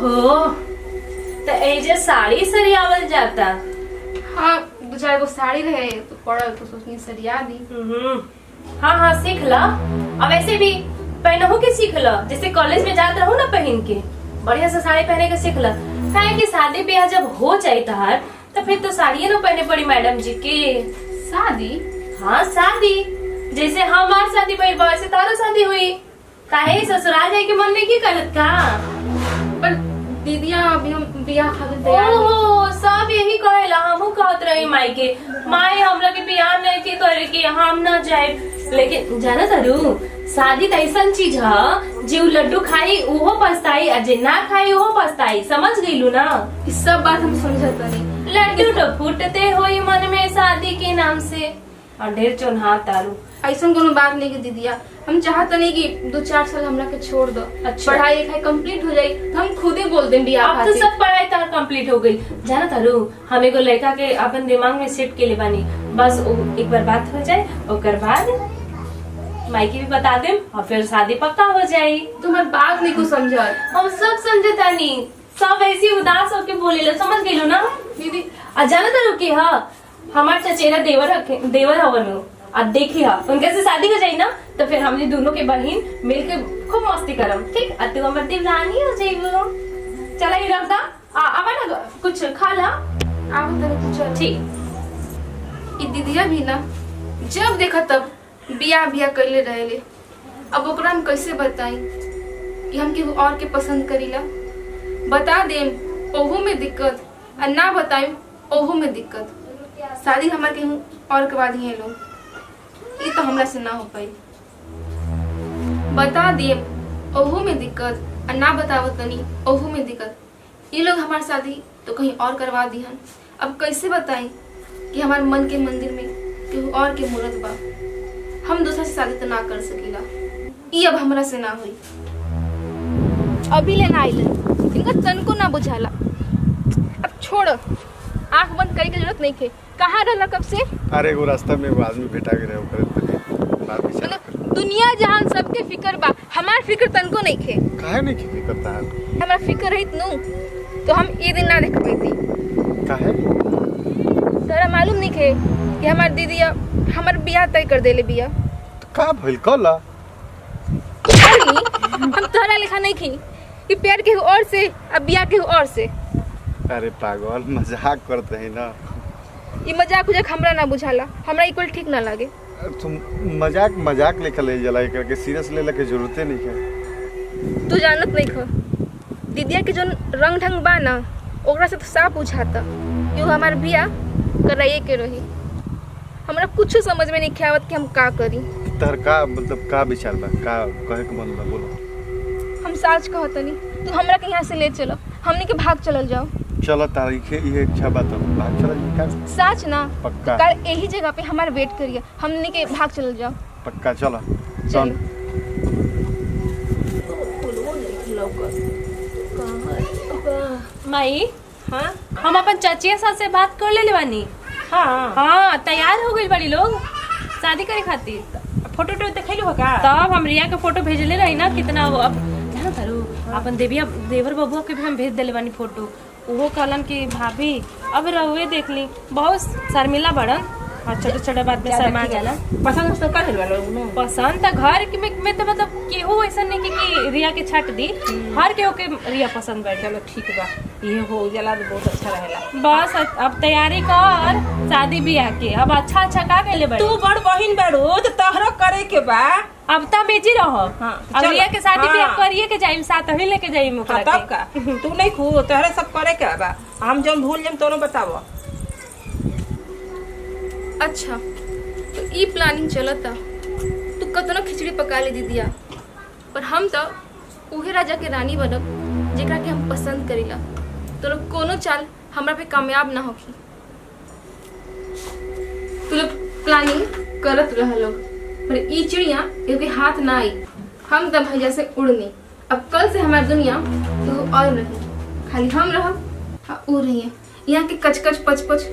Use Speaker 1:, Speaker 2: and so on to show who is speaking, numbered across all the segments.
Speaker 1: ओहो, तो एजे साड़ी सरियावल जाता।
Speaker 2: हाँ, 2-4 गो साड़ी रहे तो पड़ल तो सोचनी सरिया दी।
Speaker 1: हाँ हाँ, सीख ला। अब ऐसे भी पहनहू के सीख ला, जैसे कॉलेज में जात रहू ना पहन के बढ़िया से साड़ी पहने के सीख ला। काहे कि शादी ब्याह जब हो जाए तहार तो फिर तो साड़ियाँ ना पहने पड़ी मैडम जी के।
Speaker 2: शादी?
Speaker 1: हाँ शादी, जैसे हमार शादी भइल बा वैसे तारो शादी हुई। काहे ससुराल जाए के मन नहीं की करत का?
Speaker 2: पर दीदिया अभी हम बियाह खातिर तैयार नहीं।
Speaker 1: ओहो, सब यही कहेला, हमहू कहत रही माई के, माई हमरा के बियाह नहीं के करे के हम ना जाए। लेकिन जाना तारू, शादी तो ऐसा चीज है जो लड्डू खाई उहो पछताई और जे ना खाई उहो पछताई। समझ गईलू ना?
Speaker 2: इस सब बात हम समझत नहीं।
Speaker 1: लड्डू तो फूटते होई मन में शादी के नाम से, और ढेर चोन्हा तारू।
Speaker 2: ऐसा कोनो बात नहीं कि दीदिया, हम चाहत नहीं कि 2-4 साल हमरा के छोड़ दो।
Speaker 1: अच्छा।
Speaker 2: पढ़ाई लिखाई कंप्लीट हो जाई तो हम खुद ही बोल दें बियाह
Speaker 1: अब तो
Speaker 2: खातिर।
Speaker 1: सब पढ़ाई तार कंप्लीट हो गई। जाना तारू, हम एगो लड़का के अपन दिमाग में सेट के ले बानी, बस एक बार बात हो जाए ओकर बाद माई के भी बता देम और फिर शादी पक्का हो जाये।
Speaker 2: तुम्हारी बात नहीं को समझत।
Speaker 1: हम सब समझतानी, सब ऐसी उदास होके बोले, समझ गई ना
Speaker 2: दीदी?
Speaker 1: जाना तारू की हमार चचेरा देवर हवन, अब देखी उनके से शादी हो जाये ना तो फिर हमने दोनों के बहन मिलके खूब मस्ती करम। ठीक, तू हमार दीवानी हो जाइबो। चला ही रख दा, अब ना कुछ खा ला।
Speaker 2: आप तरह तो चल।
Speaker 1: ठीक।
Speaker 2: ई दीदिया भी ना जब देखा तब बियाह कैले रहेले। अब ओकरा हम कैसे बताई कि हम केहू और के पसंद करीला? बता देम ओहू में दिक्कत, और ना बताइम ओहू में दिक्कत। शादी हमार केहू और के बाद ही है लोग, ये तो हमरा से ना हो पाई। बता देम ओहू में दिक्कत, और ना बतावत तनी ओहू में दिक्कत। ये लोग हमार शादी तो कहीं और करवा दिहन। अब कैसे बताई कि हमारे मन के मंदिर में केहू और के मूर्त बा? हम दूसरा से शादी तो ना कर सकीला। ये अब हमरा से ना हुई। अभी लेना आइलन, इनका तन को ना बुझाला। अब छोड़, आंख बंद करे की जरूरत नहीं थे। कहाँ रहला कब से?
Speaker 3: अरे वो रास्ता में वो आदमी भेटा के रहे
Speaker 2: मतलब दुनिया जहान सबके फिकर बा, हमार फिकर तन को नहीं थे।
Speaker 3: काहे नहीं की करता है?
Speaker 2: हमार फिकर रहित नु तो हम ये दिन ना देख पाती।
Speaker 3: काहे?
Speaker 2: तोरा मालूम नहीं थे कि हमार दीदी हमार बियाह तय कर देले बिया।
Speaker 3: तो का भइल कला?
Speaker 2: हम तोहरा लिखा नहीं थी कि प्यार के और से अब बियाह के और से।
Speaker 3: अरे पागल, मजाक करते हैं ना।
Speaker 2: ये मजाक उजाक हमरा ना बुझाला, हमरा इक्वल ठीक ना लगे।
Speaker 3: तुम मजाक लेकर ले जला करके सीरियस ले के जरूरत नहीं है।
Speaker 2: तू जानत नहीं खो दीदिया के जो रंग ढंग बा ना, ओकरा से तो साफ बुझाता कि वो हमार बियाह कराइए के रही। हमरा कुछ समझ में नहीं आवत कि हम का करी।
Speaker 3: तहर का मतलब का विचार बा, का कहे के मन बा बोलो।
Speaker 2: हम साच कहतनी, तू हमरा के यहाँ से ले चलो, हमने के भाग चलल जाओ।
Speaker 3: चलो तारीख ये इच्छा बात है, भाग चला का
Speaker 2: साच ना?
Speaker 3: पक्का?
Speaker 2: कल यही जगह पे हमारा वेट करिए, हमने के भाग चलल जाओ।
Speaker 3: पक्का चलो।
Speaker 2: चल।
Speaker 1: माई, हाँ हम अपन चाचिया साथ से बात कर ले बानी। हाँ तैयार हो गई बड़ी लोग शादी करे खातिर।
Speaker 4: फोटो तो देखलू का?
Speaker 1: तब हम रिया के फोटो भेजले रही ना, कितना वो अब जाना तारू अपन देवर बबुआ के भी हम भेज दिले बानी फोटो। वो कहलन कि भाभी अब रहुए देख ली, बहुत शर्मिला बड़न और छोटे छोटे बात में शर्मा जाला।
Speaker 4: पसंद तो कर लेवा लोग
Speaker 1: पसंद तो घर में तो मतलब केहू ऐसा नहीं कि रिया के छट दी, हर केहू के रिया पसंद बैठे।
Speaker 4: चलो ठीक बा, ये हो जाला तो बहुत अच्छा रहेला।
Speaker 1: बस अब तैयारी कर शादी ब्याह के। अब अच्छा का केले बड़ी
Speaker 4: तू बड़ बहिन बाड़ू तो तोहरो करे के बा।
Speaker 1: अब तब बेची रहो।
Speaker 4: हाँ,
Speaker 1: अब
Speaker 4: चलो।
Speaker 1: रिया के शादी ब्याह
Speaker 4: हाँ।
Speaker 1: करिए के जाइम, साथ ही लेके जाइम ओकरा के।
Speaker 4: तब का तू नहीं खू तोहरे सब करे के बा। हम जब भूल जाम तो बतावो।
Speaker 2: अच्छा तो ई प्लानिंग चलता, तू कतनो खिचड़ी पका ले दीदिया, पर हम तो उहे राजा के रानी बनब जेकरा के हम पसंद करीला। तो लोग कोनो चाल हमरा पे कामयाब ना होखी। तू लोग प्लानिंग करत रह लोग, पर ई चिड़िया क्योंकि हाथ ना आई। हम तब भैया से उड़नी। अब कल से हमारी दुनिया तो और नहीं, खाली हम रहब ऊ रही है। यहाँ के कचकच पचपच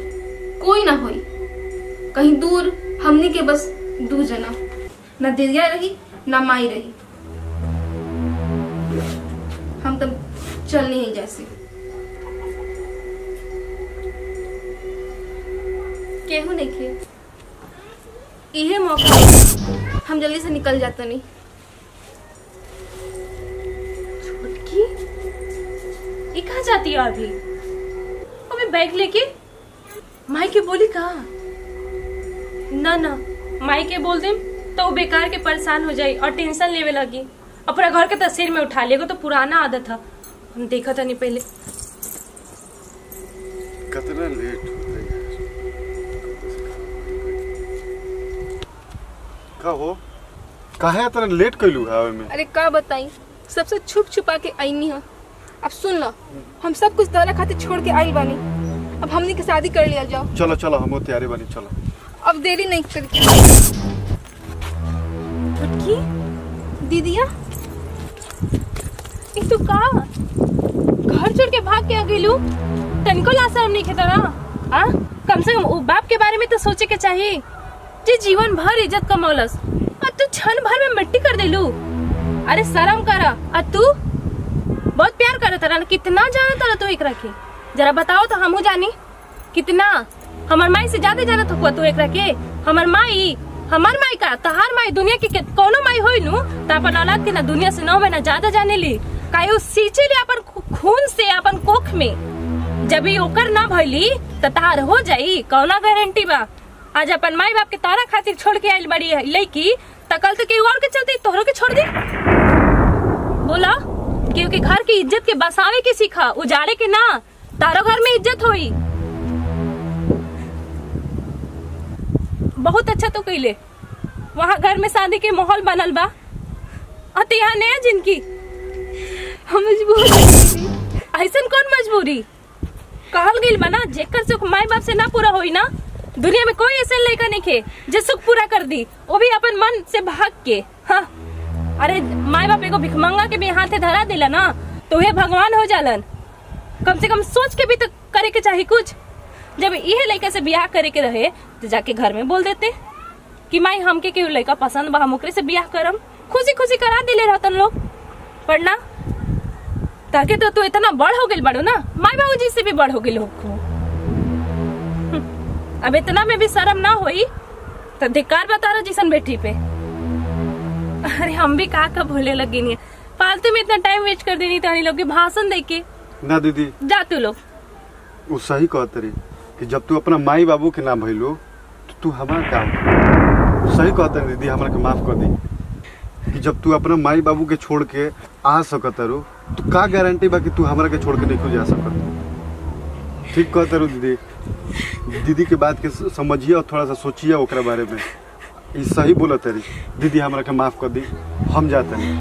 Speaker 2: कोई ना होई। कहीं दूर हमनी के बस 2 जना, ना दीदिया रही ना माई रही। हम तब चलनी है जैसे। केहू नहीं खे, इहे मौका हम जल्दी से निकल जाता नहीं।
Speaker 1: छोटकी ये कहाँ जाती है अभी? अबे बैग लेके माई के बोली कहा? ना ना, माई के बोल दे तो वो बेकार के परेशान हो जाई और टेंशन लेवे लगी। अपना घर के तस्वीर में उठा लेगा तो पुराना आदत था, हम देखा था नहीं पहले।
Speaker 3: कितना लेट हो गई का हो? काहे इतना लेट कैलू आवे में?
Speaker 2: अरे का बताई, सबसे छुप छुपा के आईनी है। अब सुन लो, हम सब कुछ तोरा खातिर छोड़ के आई बानी। अब हमनी के शादी कर लिया जाओ।
Speaker 3: चलो चलो, हम तैयारी बनी, चलो।
Speaker 2: अब देरी नहीं करके।
Speaker 1: छोटकी
Speaker 2: दीदिया,
Speaker 1: एक तो का घर छोड़ के भाग के आ गेलू, तनिको ला शर्म नहीं खेता ना? आ कम से कम वो बाप के बारे में तो सोचे के चाहिए जी, जीवन भर इज्जत कमौलस और तू क्षण भर में मिट्टी कर देलू। अरे शर्म करा। और तू बहुत प्यार करत रहा, कितना जाना था तू एक रखे? जरा बताओ तो हमहू जानी कितना। हमार माई से ज्यादा जानत हो तू एक रखे? हमार माई का तहार माई दुनिया की कोनो माई होई नु त अपन औलाद के ना दुनिया से 9 महीना ज्यादा जाने ली। काहे सींचे ले अपन खून से अपन कोख में। जब ही ओकर ना भइली त तहार हो जाई, कौना गारंटी बा? आज अपन माई बाप के तारा खातिर छोड़ के आइल बड़ी लड़की, त कल तो केहू और के चलते तोहरो के छोड़ दी? बोला क्योंकि घर की इज्जत के बसावे के सीखा, उजाड़े के ना। तारो घर में इज्जत होई। बहुत अच्छा तो कैले, वहाँ घर में शादी के माहौल बनल बा। अत यहाँ नया जिनकी हम मजबूर ऐसा कौन मजबूरी? कहल गई बना, जेकर सुख माई बाप से ना पूरा होई ना, दुनिया में कोई ऐसा लड़का नहीं खे जो सुख पूरा कर दी, वो भी अपन मन से भाग के। हाँ, अरे माई बाप एगो भिखमंगा के भी हाथे धरा दिला ना तो वे भगवान हो जालन। कम से कम सोच के भी तो करे के चाहिए कुछ। जब यह लड़का से ब्याह करे के रहे तो जाके घर में बोल देते कि माई हमके केहू लड़का पसंद बा, हम ओकरे से ब्याह करम, खुशी खुशी करा दिले रहतन लोग। पर ना, ताकि तो तू इतना बड़ हो गई बड़ो ना, माई बाबू जी से भी बड़ हो गई लोग। अब इतना में भी शर्म ना होई तो धिक्कार बता रहा जिसन बेटी पे। अरे हम भी का भूले लगी नहीं, फालतू में इतना टाइम वेस्ट कर देनी तानी लोग के भाषण दे के।
Speaker 3: ना दीदी,
Speaker 1: जा तू लोग।
Speaker 3: वो सही कहत रही कि जब तू अपना माई बाबू के नाम भइलो तो तू हमारा काम। सही कहत रही दीदी, हमरा के माफ कर दी कि जब तू अपना माई बाबू के छोड़ के आ सकत रो तो का गारंटी बा कि तू हमरा के छोड़ के नहीं जा सकत? ठीक कहत रो दीदी। दीदी के बात के समझिए और थोड़ा सा सोचिए ओकरा बारे में। ई सही बोलत रही दीदी, हमरा के माफ कर दी, हम जाते हैं।